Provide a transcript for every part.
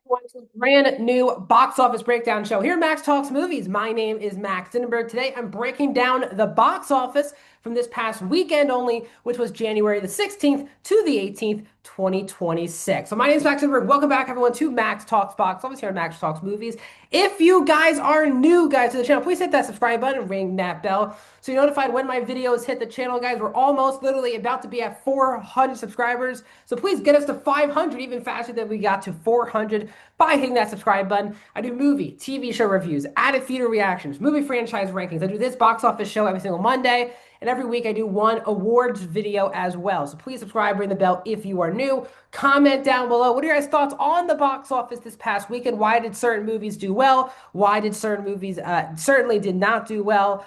Everyone to a brand new box office breakdown show here at Max Talks Movies. My name is Max Dinenberg. Today I'm breaking down the box office from this past weekend only, which was January the 16th to the 18th, 2026. So my name is Max Dinenberg. Welcome back, everyone, to Max Talks Box Office here at Max Talks Movies. If you guys are new, guys, to the channel, please hit that subscribe button and ring that bell so you're notified when my videos hit the channel, guys. We're almost literally about to be at 400 subscribers. So please get us to 500 even faster than we got to 400 by hitting that subscribe button. I do movie, TV show reviews, added theater reactions, movie franchise rankings. I do this box office show every single Monday. And every week I do one awards video as well. So please subscribe, ring the bell if you are new. Comment down below. What are your guys' thoughts on the box office this past weekend? Why did certain movies do well? Why did certain movies certainly did not do well?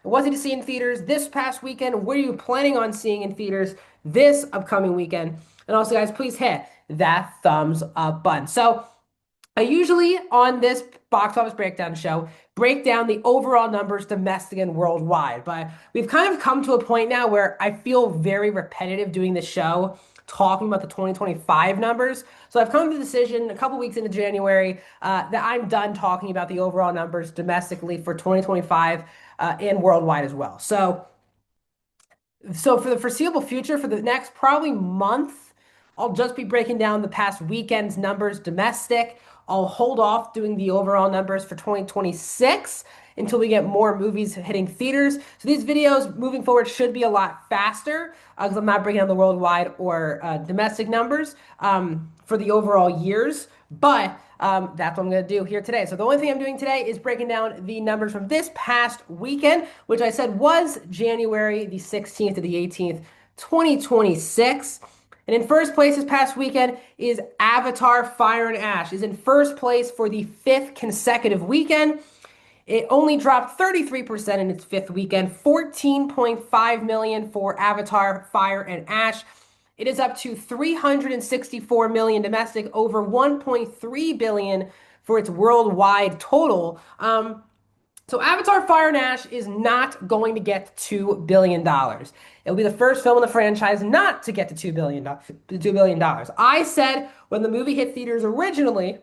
Was it to see in theaters this past weekend? What are you planning on seeing in theaters this upcoming weekend? And also, guys, please hit that thumbs up button. So I usually on this box office breakdown show break down the overall numbers domestic and worldwide, but we've kind of come to a point now where I feel very repetitive doing this show talking about the 2025 numbers. So I've come to the decision a couple weeks into January that I'm done talking about the overall numbers domestically for 2025 and worldwide as well. So for the foreseeable future, for the next probably month, I'll just be breaking down the past weekend's numbers domestic. I'll hold off doing the overall numbers for 2026 until we get more movies hitting theaters. So these videos moving forward should be a lot faster because I'm not breaking down the worldwide or domestic numbers for the overall years. But that's what I'm going to do here today. So the only thing I'm doing today is breaking down the numbers from this past weekend, which I said was January the 16th to the 18th, 2026. And in first place this past weekend is Avatar Fire and Ash, is in first place for the fifth consecutive weekend. It only dropped 33% in its fifth weekend, 14.5 million for Avatar Fire and Ash. It is up to 364 million domestic, over 1.3 billion for its worldwide total. So Avatar Fire and Ash is not going to get $2 billion. It'll be the first film in the franchise not to get to $2 billion. I said when the movie hit theaters originally,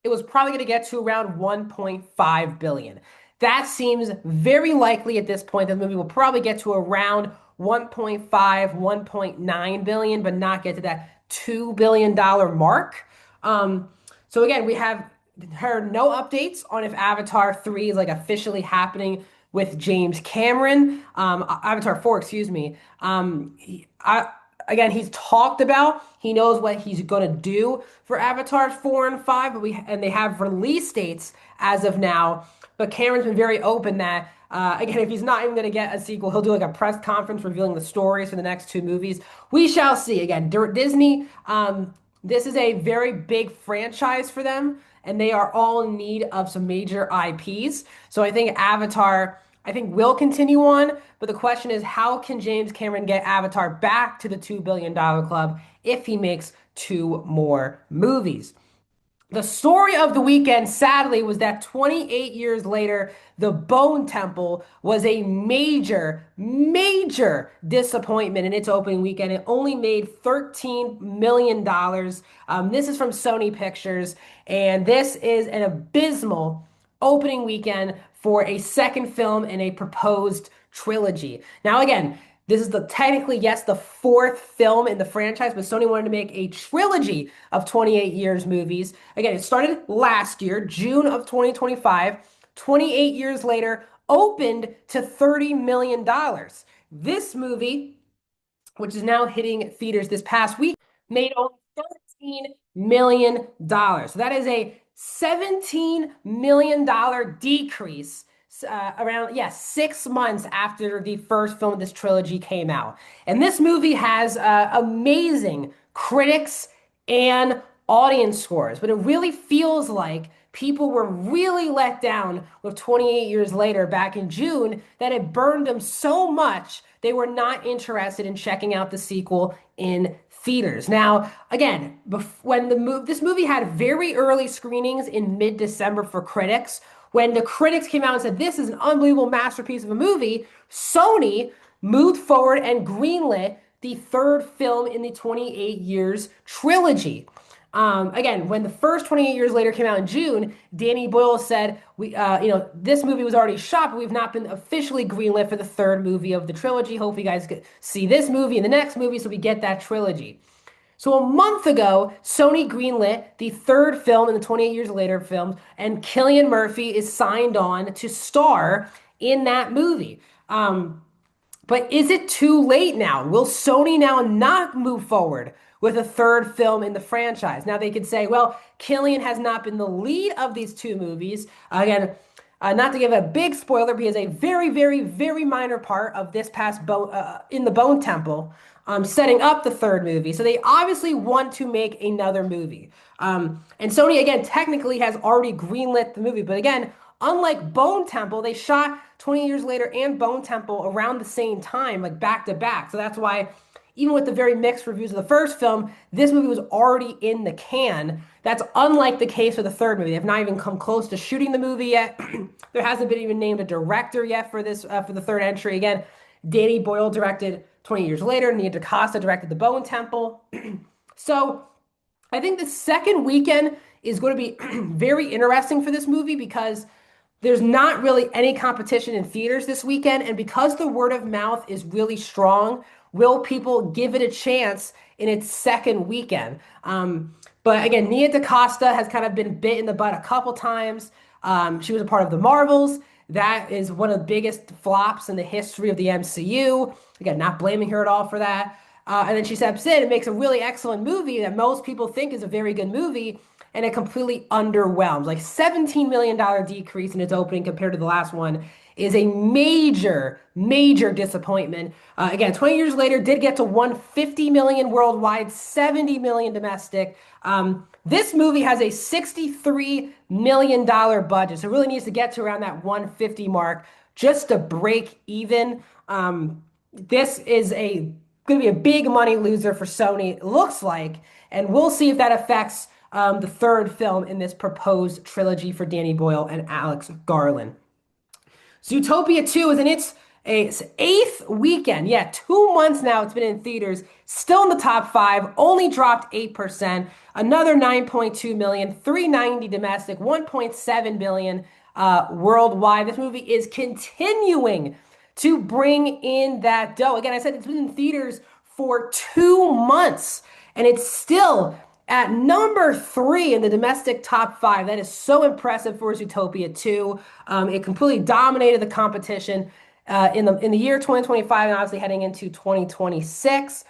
it was probably going to get to around 1.5 billion. That seems very likely at this point. The movie will probably get to around 1.5, 1.9 billion, but not get to that $2 billion mark. So again, we have heard no updates on if Avatar 3 is like officially happening with James Cameron. Avatar 4, excuse me. Again, he's talked about, he knows what he's going to do for Avatar 4 and 5, but they have release dates as of now. But Cameron's been very open that, again, if he's not even going to get a sequel, he'll do like a press conference revealing the stories for the next two movies. We shall see. Again, Disney, this is a very big franchise for them, and they are all in need of some major IPs. So I think Avatar, I think will continue on, but the question is how can James Cameron get Avatar back to the $2 billion club if he makes two more movies? The story of the weekend, sadly, was that 28 years later, The Bone Temple was a major, major disappointment in its opening weekend. It only made $13 million. This is from Sony Pictures, and this is an abysmal opening weekend for a second film in a proposed trilogy. Now, again, this is technically, yes, the fourth film in the franchise, but Sony wanted to make a trilogy of 28 years movies. Again, it started last year, June of 2025. 28 years later, opened to $30 million. This movie, which is now hitting theaters this past week, made only $13 million. So that is a $17 million decrease around 6 months after the first film of this trilogy came out. And this movie has amazing critics and audience scores, but it really feels like people were really let down with 28 years later back in June that it burned them so much they were not interested in checking out the sequel in theaters. Now, again, when this movie had very early screenings in mid-December for critics, when the critics came out and said, this is an unbelievable masterpiece of a movie, Sony moved forward and greenlit the third film in the 28 years trilogy. Again, when the first 28 Years Later came out in June, Danny Boyle said, this movie was already shot, but we've not been officially greenlit for the third movie of the trilogy. Hope you guys get, see this movie and the next movie so we get that trilogy. So a month ago, Sony greenlit the third film in the 28 Years Later films, and Cillian Murphy is signed on to star in that movie. But is it too late now? Will Sony now not move forward with a third film in the franchise? Now they could say, well, Killian has not been the lead of these two movies. Again, not to give a big spoiler, but he is a very, very, very minor part of this past in the Bone Temple, setting up the third movie. So they obviously want to make another movie. And Sony, again, technically has already greenlit the movie. But again, unlike Bone Temple, they shot 20 Years Later and Bone Temple around the same time, like back to back. So that's why, even with the very mixed reviews of the first film, this movie was already in the can. That's unlike the case for the third movie. They have not even come close to shooting the movie yet. There hasn't been even named a director yet for this for the third entry. Again, Danny Boyle directed 20 Years Later. Nia DaCosta directed The Bone Temple. So I think the second weekend is going to be very interesting for this movie because there's not really any competition in theaters this weekend. And because the word of mouth is really strong, will people give it a chance in its second weekend? But again, Nia DaCosta has kind of been bit in the butt a couple times. She was a part of the Marvels. That is one of the biggest flops in the history of the MCU. Again, not blaming her at all for that. And then she steps in and makes a really excellent movie that most people think is a very good movie, and it completely underwhelms. Like $17 million decrease in its opening compared to the last one is a major, major disappointment. Again, 20 Years Later did get to 150 million worldwide, 70 million domestic. This movie has a $63 million budget, so it really needs to get to around that 150 mark just to break even. This is going to be a big money loser for Sony, it looks like, and we'll see if that affects the third film in this proposed trilogy for Danny Boyle and Alex Garland. Zootopia 2 is in its eighth weekend. Yeah, 2 months now it's been in theaters. Still in the top five. Only dropped 8%. Another 9.2 million. 390 domestic. 1.7 billion worldwide. This movie is continuing to bring in that dough. Again, I said it's been in theaters for 2 months. And it's still at number 3 in the domestic top 5. That is so impressive for Zootopia 2. It completely dominated the competition in the year 2025 and obviously heading into 2026.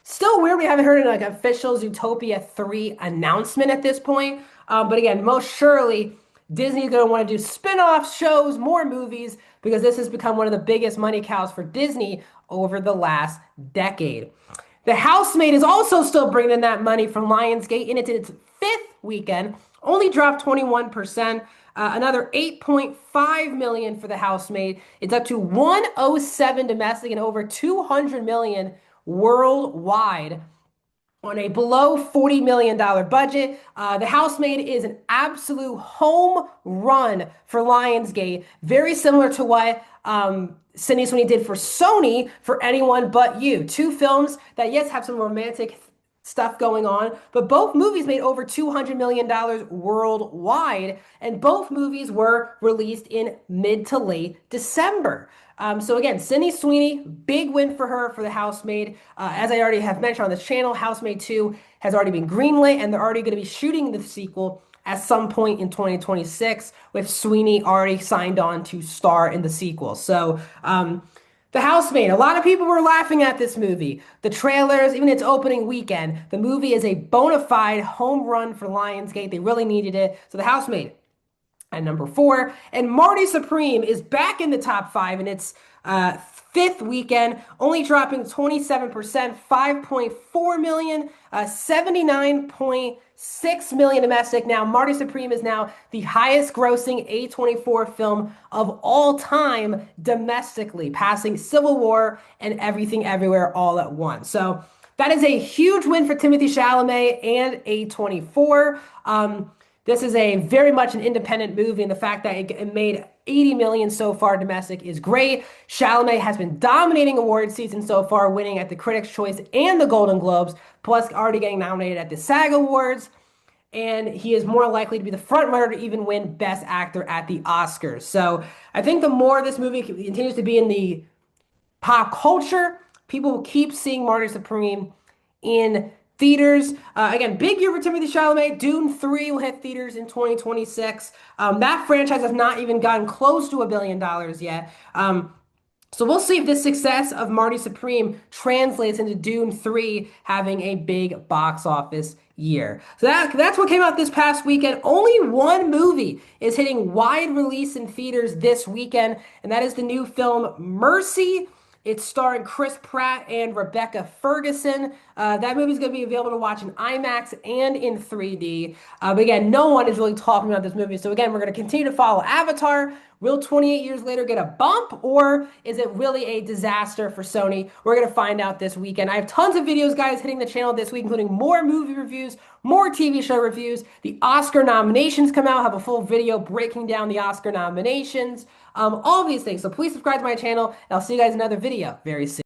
Still weird we haven't heard an official Zootopia 3 announcement at this point. But again, most surely Disney's going to want to do spin-offs, shows, more movies, because this has become one of the biggest money cows for Disney over the last decade. The Housemaid is also still bringing in that money from Lionsgate, and it's in its fifth weekend. Only dropped 21%. Another 8.5 million for The Housemaid. It's up to 107 domestic and over 200 million worldwide on a below $40 million budget. The Housemaid is an absolute home run for Lionsgate. Very similar to what Sydney Sweeney did for Sony for Anyone But You. Two films that, yes, have some romantic stuff going on, but both movies made over $200 million worldwide, and both movies were released in mid to late December. So again, Sydney Sweeney, big win for her for The Housemaid. As I already have mentioned on this channel, Housemaid 2 has already been greenlit, and they're already going to be shooting the sequel at some point in 2026, with Sweeney already signed on to star in the sequel. So, The Housemaid, a lot of people were laughing at this movie. The trailers, even its opening weekend, the movie is a bona fide home run for Lionsgate. They really needed it. So The Housemaid at number 4. And Marty Supreme is back in the top 5 in its fifth weekend, only dropping 27%, 5.4 million, 79.6 million domestic. Now, Marty Supreme is now the highest grossing A24 film of all time domestically, passing Civil War and Everything Everywhere all at once. So that is a huge win for Timothée Chalamet and A24. This is a very much an independent movie, and the fact that it made 80 million so far domestic is great. Chalamet has been dominating award season so far, winning at the Critics' Choice and the Golden Globes, plus already getting nominated at the SAG Awards. and he is more likely to be the front runner to even win Best Actor at the Oscars. So I think the more this movie continues to be in the pop culture, people will keep seeing Marty Supreme in theaters. Again, big year for Timothy Chalamet. Dune 3 will hit theaters in 2026. That franchise has not even gotten close to $1 billion yet. So we'll see if this success of Marty Supreme translates into Dune 3 having a big box office year. So that's what came out this past weekend. Only one movie is hitting wide release in theaters this weekend, and that is the new film Mercy. It's starring Chris Pratt and Rebecca Ferguson. That movie is going to be available to watch in IMAX and in 3D. But again, no one is really talking about this movie. So again, we're going to continue to follow Avatar. Will 28 years later get a bump, or is it really a disaster for Sony? We're going to find out this weekend. I have tons of videos, guys, hitting the channel this week, including more movie reviews, more TV show reviews. The Oscar nominations come out. I have a full video breaking down the Oscar nominations, all of these things. So please subscribe to my channel, and I'll see you guys in another video very soon.